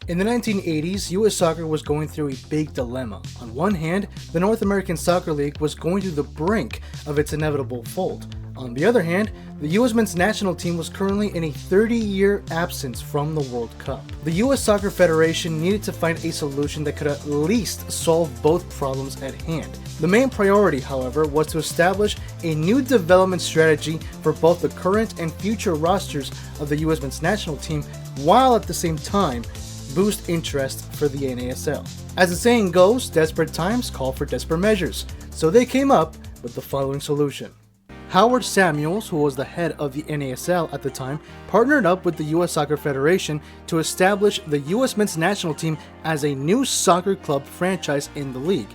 In the 1980s, US soccer was going through a big dilemma. On one hand, the North American Soccer League was going to the brink of its inevitable fold. On the other hand, the US men's national team was currently in a 30-year absence from the World Cup. The US Soccer Federation needed to find a solution that could at least solve both problems at hand. The main priority, however, was to establish a new development strategy for both the current and future rosters of the US men's national team, while at the same time boost interest for the NASL. As the saying goes, desperate times call for desperate measures, so they came up with the following solution. Howard Samuels, who was the head of the NASL at the time, partnered up with the US Soccer Federation to establish the US men's national team as a new soccer club franchise in the league.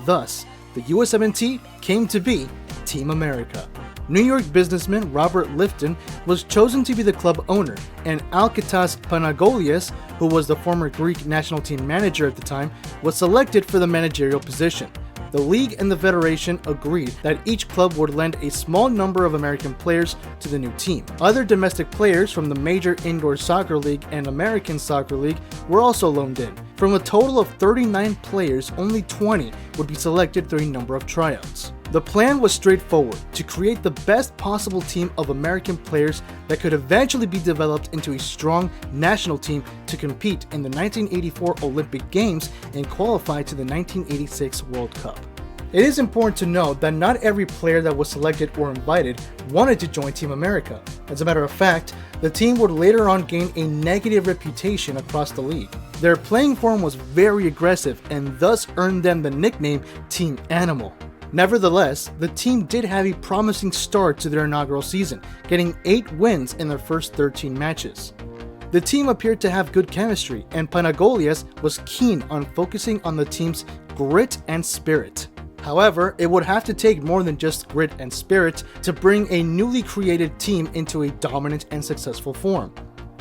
Thus, the USMNT came to be Team America. New York businessman Robert Lifton was chosen to be the club owner, and Alkitas Panagolias, who was the former Greek national team manager at the time, was selected for the managerial position. The league and the federation agreed that each club would lend a small number of American players to the new team. Other domestic players from the major indoor soccer league and American Soccer League were also loaned in. From a total of 39 players, only 20 would be selected through a number of tryouts. The plan was straightforward: to create the best possible team of American players that could eventually be developed into a strong national team to compete in the 1984 Olympic Games and qualify to the 1986 World Cup. It is important to note that not every player that was selected or invited wanted to join Team America. As a matter of fact, the team would later on gain a negative reputation across the league. Their playing form was very aggressive and thus earned them the nickname Team Animal. Nevertheless, the team did have a promising start to their inaugural season, getting 8 wins in their first 13 matches. The team appeared to have good chemistry, and Panagolias was keen on focusing on the team's grit and spirit. However, it would have to take more than just grit and spirit to bring a newly created team into a dominant and successful form.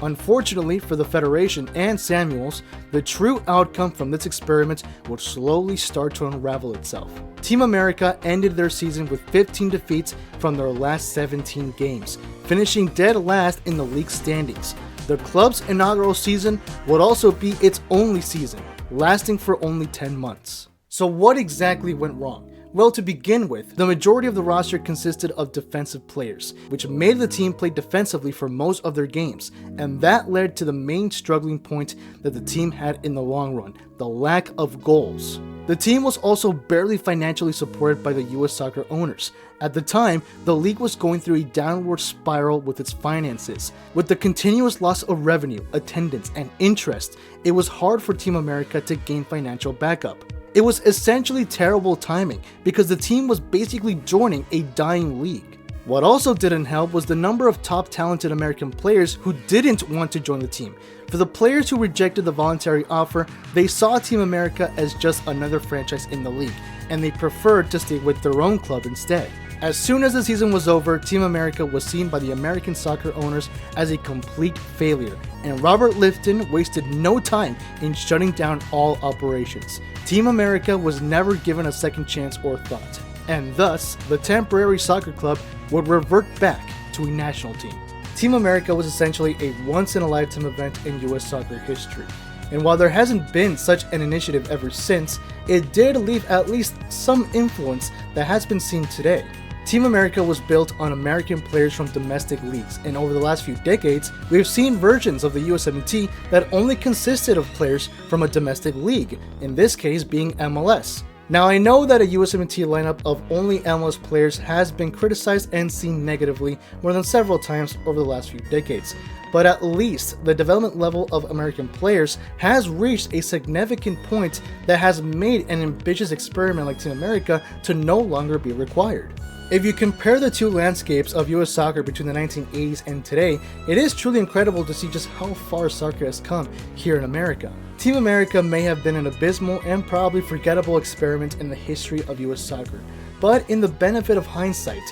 Unfortunately for the Federation and Samuels, the true outcome from this experiment would slowly start to unravel itself. Team America ended their season with 15 defeats from their last 17 games, finishing dead last in the league standings. The club's inaugural season would also be its only season, lasting for only 10 months. So what exactly went wrong? Well, to begin with, the majority of the roster consisted of defensive players, which made the team play defensively for most of their games, and that led to the main struggling point that the team had in the long run: the lack of goals. The team was also barely financially supported by the US soccer owners. At the time, the league was going through a downward spiral with its finances. With the continuous loss of revenue, attendance, and interest, it was hard for Team America to gain financial backup. It was essentially terrible timing because the team was basically joining a dying league. What also didn't help was the number of top talented American players who didn't want to join the team. For the players who rejected the voluntary offer, they saw Team America as just another franchise in the league, and they preferred to stay with their own club instead. As soon as the season was over, Team America was seen by the American soccer owners as a complete failure, and Robert Lifton wasted no time in shutting down all operations. Team America was never given a second chance or thought, and thus, the temporary soccer club would revert back to a national team. Team America was essentially a once-in-a-lifetime event in US soccer history, and while there hasn't been such an initiative ever since, it did leave at least some influence that has been seen today. Team America was built on American players from domestic leagues, and over the last few decades, we've seen versions of the USMNT that only consisted of players from a domestic league, in this case being MLS. Now, I know that a USMNT lineup of only MLS players has been criticized and seen negatively more than several times over the last few decades, but at least the development level of American players has reached a significant point that has made an ambitious experiment like Team America to no longer be required. If you compare the two landscapes of US soccer between the 1980s and today, it is truly incredible to see just how far soccer has come here in America. Team America may have been an abysmal and probably forgettable experiment in the history of US soccer, but in the benefit of hindsight,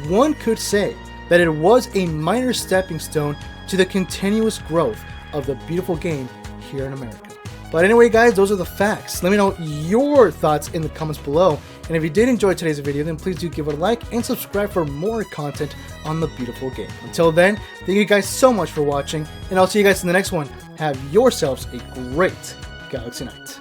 one could say that it was a minor stepping stone to the continuous growth of the beautiful game here in America. But anyway, guys, those are the facts. Let me know your thoughts in the comments below. And if you did enjoy today's video, then please do give it a like and subscribe for more content on the beautiful game. Until then, thank you guys so much for watching, and I'll see you guys in the next one. Have yourselves a great Galaxy night.